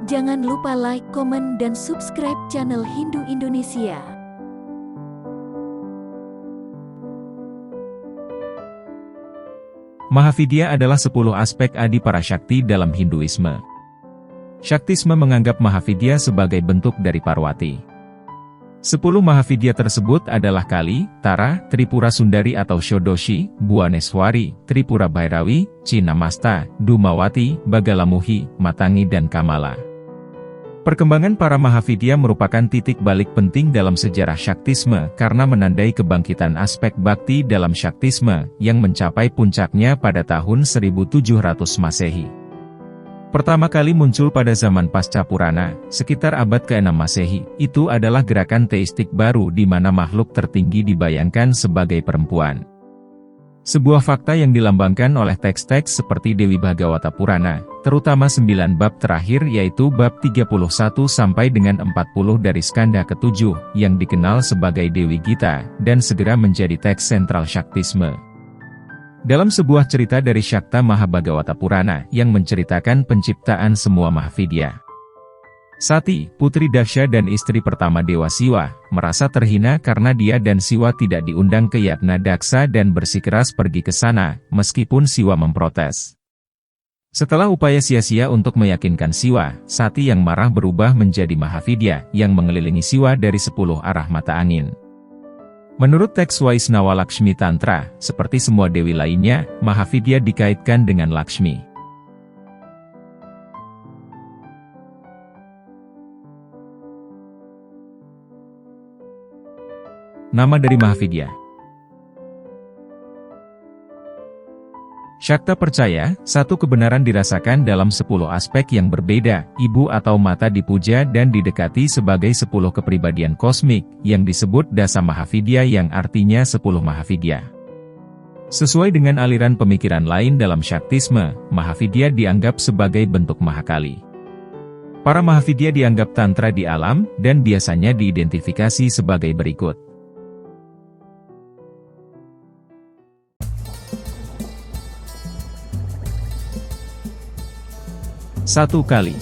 Jangan lupa like, komen, dan subscribe channel Hindu Indonesia. Mahavidya adalah 10 aspek adi para Shakti dalam Hinduisme. Shaktisme menganggap Mahavidya sebagai bentuk dari Parwati. 10 Mahavidya tersebut adalah Kali, Tara, Tripura Sundari atau Shodoshi, Bhuvaneswari, Tripura Bhairavi, Chinnamasta, Dhumawati, Bagalamuhi, Matangi dan Kamala. Perkembangan para Mahavidya merupakan titik balik penting dalam sejarah Shaktisme karena menandai kebangkitan aspek Bhakti dalam Shaktisme yang mencapai puncaknya pada tahun 1700 Masehi. Pertama kali muncul pada zaman pasca Purana, sekitar abad ke-6 Masehi, itu adalah gerakan teistik baru di mana makhluk tertinggi dibayangkan sebagai perempuan. Sebuah fakta yang dilambangkan oleh teks-teks seperti Dewi Bhagavata Purana, terutama 9 bab terakhir yaitu bab 31 sampai dengan 40 dari skanda ke-7, yang dikenal sebagai Dewi Gita, dan segera menjadi teks sentral Shaktisme. Dalam sebuah cerita dari Shakta Mahabhagavata Purana yang menceritakan penciptaan semua Mahavidya, Sati, putri Daksha dan istri pertama Dewa Siwa, merasa terhina karena dia dan Siwa tidak diundang ke Yagna Daksa dan bersikeras pergi ke sana, meskipun Siwa memprotes. Setelah upaya sia-sia untuk meyakinkan Siwa, Sati yang marah berubah menjadi Mahavidya yang mengelilingi Siwa dari 10 arah mata angin. Menurut teks Vaisnava Lakshmi Tantra, seperti semua dewi lainnya, Mahavidya dikaitkan dengan Lakshmi. Nama dari Mahavidya. Shakta percaya, satu kebenaran dirasakan dalam 10 aspek yang berbeda, ibu atau mata dipuja dan didekati sebagai 10 kepribadian kosmik, yang disebut Dasa Mahavidya yang artinya 10 Mahavidya. Sesuai dengan aliran pemikiran lain dalam Shaktisme, Mahavidya dianggap sebagai bentuk Mahakali. Para Mahavidya dianggap tantra di alam, dan biasanya diidentifikasi sebagai berikut. 1 Kali.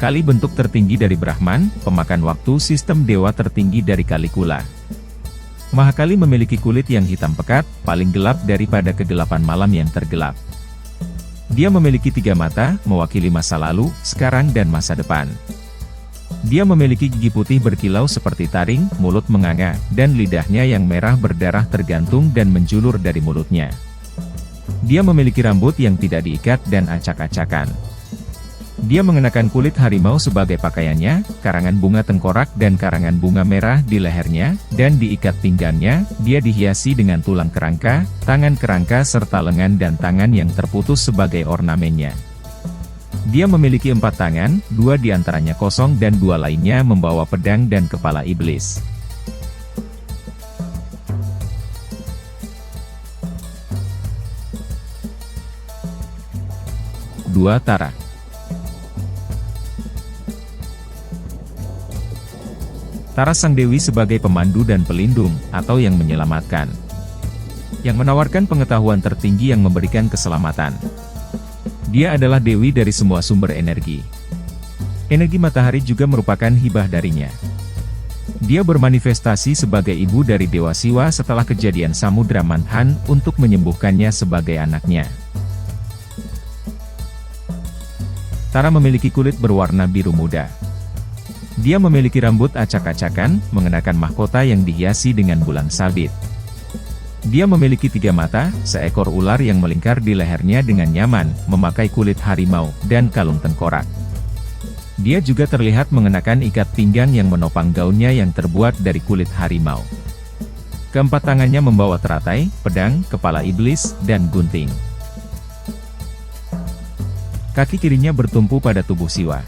Kali bentuk tertinggi dari Brahman, pemakan waktu sistem dewa tertinggi dari Kalikula. Mahakali memiliki kulit yang hitam pekat, paling gelap daripada kegelapan malam yang tergelap. Dia memiliki 3 mata, mewakili masa lalu, sekarang dan masa depan. Dia memiliki gigi putih berkilau seperti taring, mulut menganga, dan lidahnya yang merah berdarah tergantung dan menjulur dari mulutnya. Dia memiliki rambut yang tidak diikat dan acak-acakan. Dia mengenakan kulit harimau sebagai pakaiannya, karangan bunga tengkorak dan karangan bunga merah di lehernya, dan diikat pinggangnya. Dia dihiasi dengan tulang kerangka, tangan kerangka serta lengan dan tangan yang terputus sebagai ornamennya. Dia memiliki 4 tangan, 2 diantaranya kosong dan 2 lainnya membawa pedang dan kepala iblis. Dua Tara. Tara sang dewi sebagai pemandu dan pelindung, atau yang menyelamatkan. Yang menawarkan pengetahuan tertinggi yang memberikan keselamatan. Dia adalah dewi dari semua sumber energi. Energi matahari juga merupakan hibah darinya. Dia bermanifestasi sebagai ibu dari Dewa Siwa setelah kejadian Samudra Manthan untuk menyembuhkannya sebagai anaknya. Tara memiliki kulit berwarna biru muda. Dia memiliki rambut acak-acakan, mengenakan mahkota yang dihiasi dengan bulan sabit. Dia memiliki 3 mata, seekor ular yang melingkar di lehernya dengan nyaman, memakai kulit harimau, dan kalung tengkorak. Dia juga terlihat mengenakan ikat pinggang yang menopang gaunnya yang terbuat dari kulit harimau. Keempat tangannya membawa teratai, pedang, kepala iblis, dan gunting. Kaki kirinya bertumpu pada tubuh Siwa.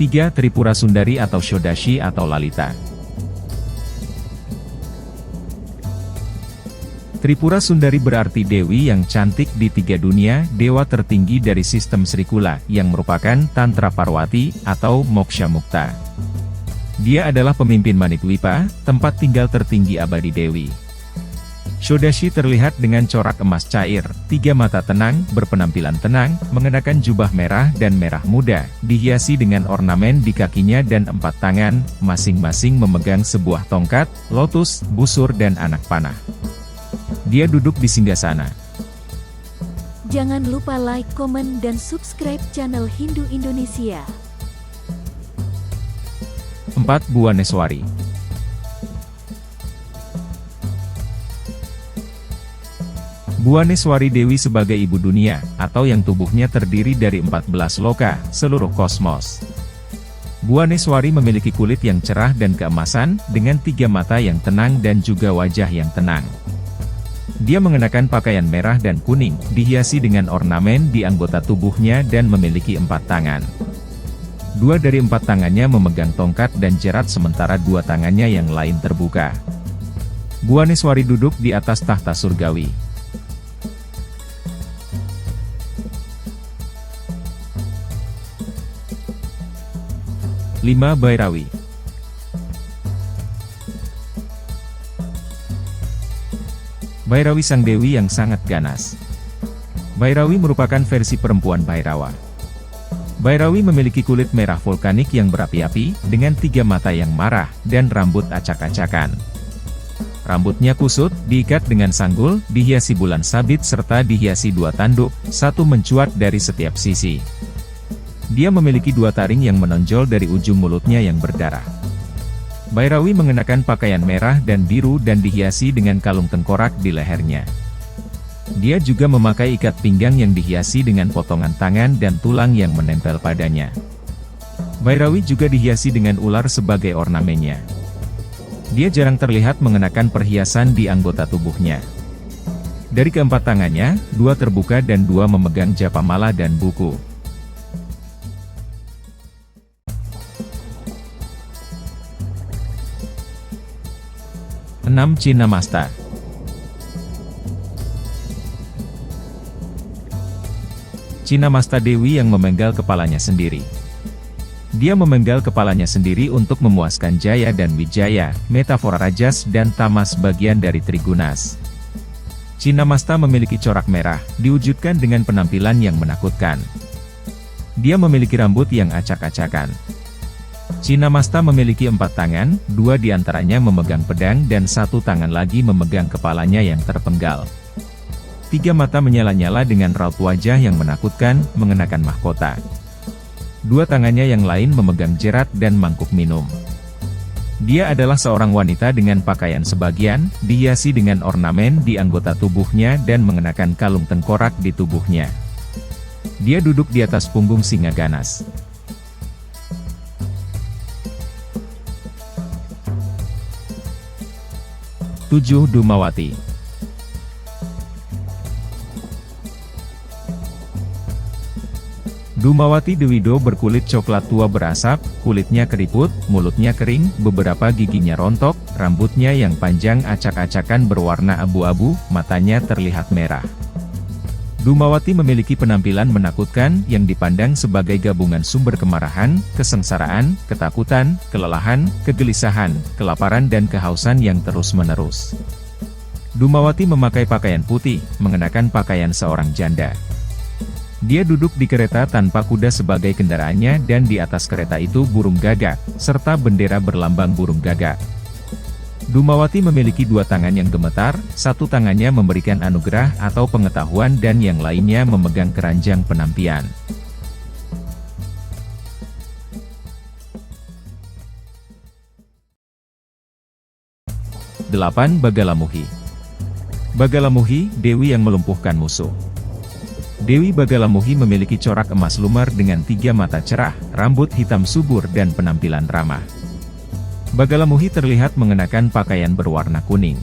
3 Tripura Sundari atau Shodashi atau Lalita. Tripura Sundari berarti Dewi yang cantik di tiga dunia, dewa tertinggi dari sistem Srikula, yang merupakan Tantra Parwati, atau Moksha Mukta. Dia adalah pemimpin Manikwipa, tempat tinggal tertinggi abadi Dewi. Shodashi terlihat dengan corak emas cair, tiga mata tenang, berpenampilan tenang, mengenakan jubah merah dan merah muda, dihiasi dengan ornamen di kakinya dan 4 tangan, masing-masing memegang sebuah tongkat, lotus, busur dan anak panah. Dia duduk di singgasana. Jangan lupa like, komen, dan subscribe channel Hindu Indonesia. 4. Bhuwaneswari. Bhuwaneswari Dewi sebagai ibu dunia, atau yang tubuhnya terdiri dari 14 loka, seluruh kosmos. Bhuwaneswari memiliki kulit yang cerah dan keemasan, dengan 3 mata yang tenang dan juga wajah yang tenang. Dia mengenakan pakaian merah dan kuning, dihiasi dengan ornamen di anggota tubuhnya dan memiliki 4 tangan. 2 dari 4 tangannya memegang tongkat dan jerat sementara 2 tangannya yang lain terbuka. Bhuwaneswari duduk di atas tahta surgawi. 5. Bhairawi. Bhairawi sang dewi yang sangat ganas. Bhairawi merupakan versi perempuan Bhairawa. Bhairawi memiliki kulit merah vulkanik yang berapi-api, dengan 3 mata yang marah, dan rambut acak-acakan. Rambutnya kusut, diikat dengan sanggul, dihiasi bulan sabit serta dihiasi 2 tanduk, 1 mencuat dari setiap sisi. Dia memiliki 2 taring yang menonjol dari ujung mulutnya yang berdarah. Bhairawi mengenakan pakaian merah dan biru dan dihiasi dengan kalung tengkorak di lehernya. Dia juga memakai ikat pinggang yang dihiasi dengan potongan tangan dan tulang yang menempel padanya. Bhairawi juga dihiasi dengan ular sebagai ornamennya. Dia jarang terlihat mengenakan perhiasan di anggota tubuhnya. Dari keempat tangannya, 2 terbuka dan 2 memegang japamala dan buku. 6. Chinnamasta. Chinnamasta Dewi yang memenggal kepalanya sendiri. Dia memenggal kepalanya sendiri untuk memuaskan Jaya dan Wijaya, metafora Rajas dan Tamas bagian dari Trigunas. Chinnamasta memiliki corak merah, diwujudkan dengan penampilan yang menakutkan. Dia memiliki rambut yang acak-acakan. Chinnamasta memiliki 4 tangan, 2 diantaranya memegang pedang dan 1 tangan lagi memegang kepalanya yang terpenggal. 3 mata menyala-nyala dengan raut wajah yang menakutkan, mengenakan mahkota. 2 tangannya yang lain memegang jerat dan mangkuk minum. Dia adalah seorang wanita dengan pakaian sebagian, dihiasi dengan ornamen di anggota tubuhnya dan mengenakan kalung tengkorak di tubuhnya. Dia duduk di atas punggung singa ganas. 7. Dhumawati. Dhumawati Dewido berkulit coklat tua berasap, kulitnya keriput, mulutnya kering, beberapa giginya rontok, rambutnya yang panjang acak-acakan berwarna abu-abu, matanya terlihat merah. Dhumawati memiliki penampilan menakutkan yang dipandang sebagai gabungan sumber kemarahan, kesengsaraan, ketakutan, kelelahan, kegelisahan, kelaparan dan kehausan yang terus-menerus. Dhumawati memakai pakaian putih, mengenakan pakaian seorang janda. Dia duduk di kereta tanpa kuda sebagai kendaraannya dan di atas kereta itu burung gagak, serta bendera berlambang burung gagak. Dhumawati memiliki 2 tangan yang gemetar, 1 tangannya memberikan anugerah atau pengetahuan dan yang lainnya memegang keranjang penampian. 8. Bagalamuhi. Bagalamuhi, Dewi yang melumpuhkan musuh. Dewi Bagalamuhi memiliki corak emas lumar dengan 3 mata cerah, rambut hitam subur dan penampilan ramah. Bagalamuhi terlihat mengenakan pakaian berwarna kuning.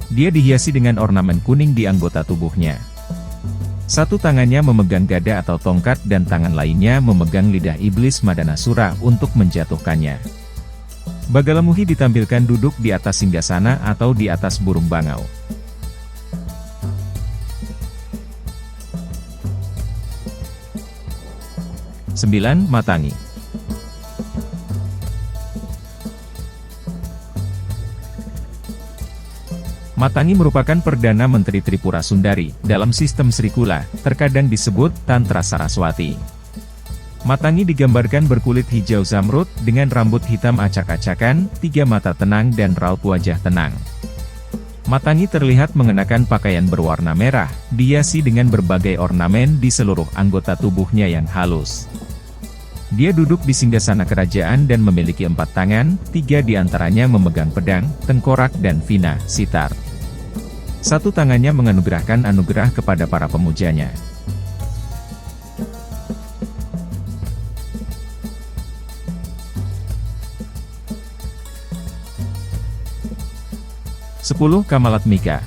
Dia dihiasi dengan ornamen kuning di anggota tubuhnya. 1 tangannya memegang gada atau tongkat dan tangan lainnya memegang lidah iblis Madanasura untuk menjatuhkannya. Bagalamuhi ditampilkan duduk di atas singgasana atau di atas burung bangau. 9. Matangi. Matangi merupakan Perdana Menteri Tripura Sundari, dalam sistem Srikula, terkadang disebut Tantra Saraswati. Matangi digambarkan berkulit hijau zamrud, dengan rambut hitam acak-acakan, 3 mata tenang dan raut wajah tenang. Matangi terlihat mengenakan pakaian berwarna merah, dihiasi dengan berbagai ornamen di seluruh anggota tubuhnya yang halus. Dia duduk di singgasana kerajaan dan memiliki 4 tangan, 3 diantaranya memegang pedang, tengkorak dan vina, sitar. 1 tangannya menganugerahkan anugerah kepada para pemujanya. Sepuluh. Kamalatmika.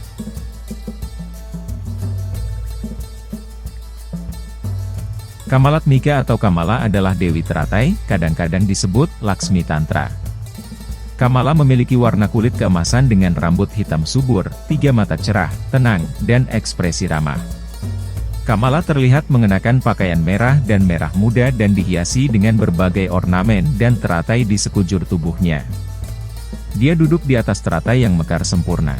Kamalatmika atau Kamala adalah Dewi Teratai, kadang-kadang disebut Laksmi Tantra. Kamala memiliki warna kulit keemasan dengan rambut hitam subur, 3 mata cerah, tenang, dan ekspresi ramah. Kamala terlihat mengenakan pakaian merah dan merah muda dan dihiasi dengan berbagai ornamen dan teratai di sekujur tubuhnya. Dia duduk di atas teratai yang mekar sempurna.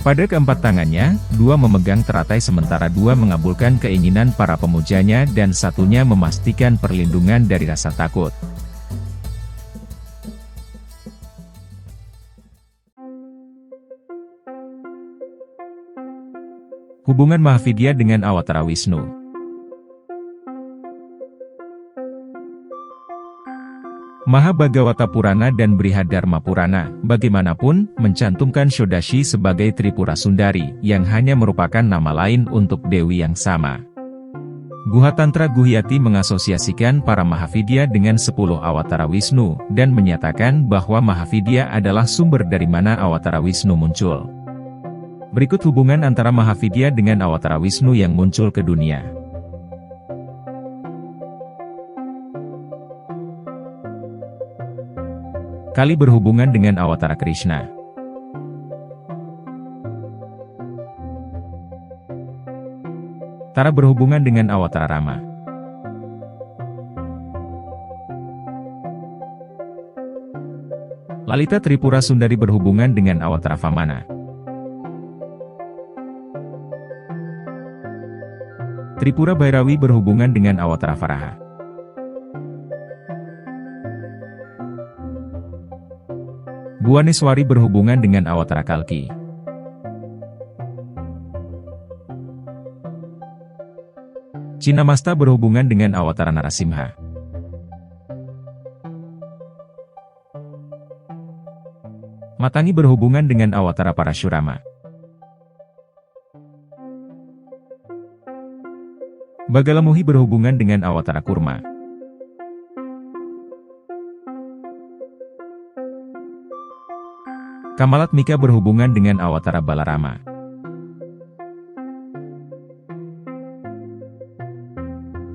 Pada keempat tangannya, 2 memegang teratai sementara 2 mengabulkan keinginan para pemujanya dan 1-nya memastikan perlindungan dari rasa takut. Hubungan Mahavidya dengan Awatara Wisnu. Mahabhagawata Purana dan Brihadharma Purana, bagaimanapun, mencantumkan Shodashi sebagai Tripura Sundari, yang hanya merupakan nama lain untuk Dewi yang sama. Guha Tantra Guhyati mengasosiasikan para Mahavidya dengan 10 Awatara Wisnu, dan menyatakan bahwa Mahavidya adalah sumber dari mana Awatara Wisnu muncul. Berikut hubungan antara Mahavidya dengan Awatara Wisnu yang muncul ke dunia. Kali berhubungan dengan Awatara Krishna. Tara berhubungan dengan Awatara Rama. Lalita Tripura Sundari berhubungan dengan Awatara Vamana. Tripura Bhairawi berhubungan dengan Awatara Varaha. Bhuvaneswari berhubungan dengan Awatara Kalki. Chinnamasta berhubungan dengan Awatara Narasimha. Matangi berhubungan dengan Awatara Parashurama. Bagalamuhi berhubungan dengan Awatara Kurma. Kamalatmika berhubungan dengan Awatara Balarama.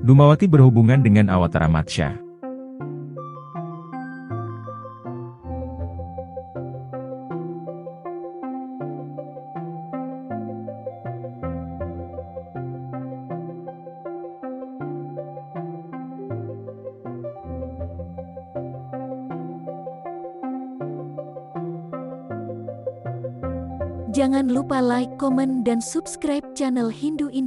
Dumawati berhubungan dengan Awatara Matsya. Jangan lupa like, komen, dan subscribe channel Hindu Indonesia.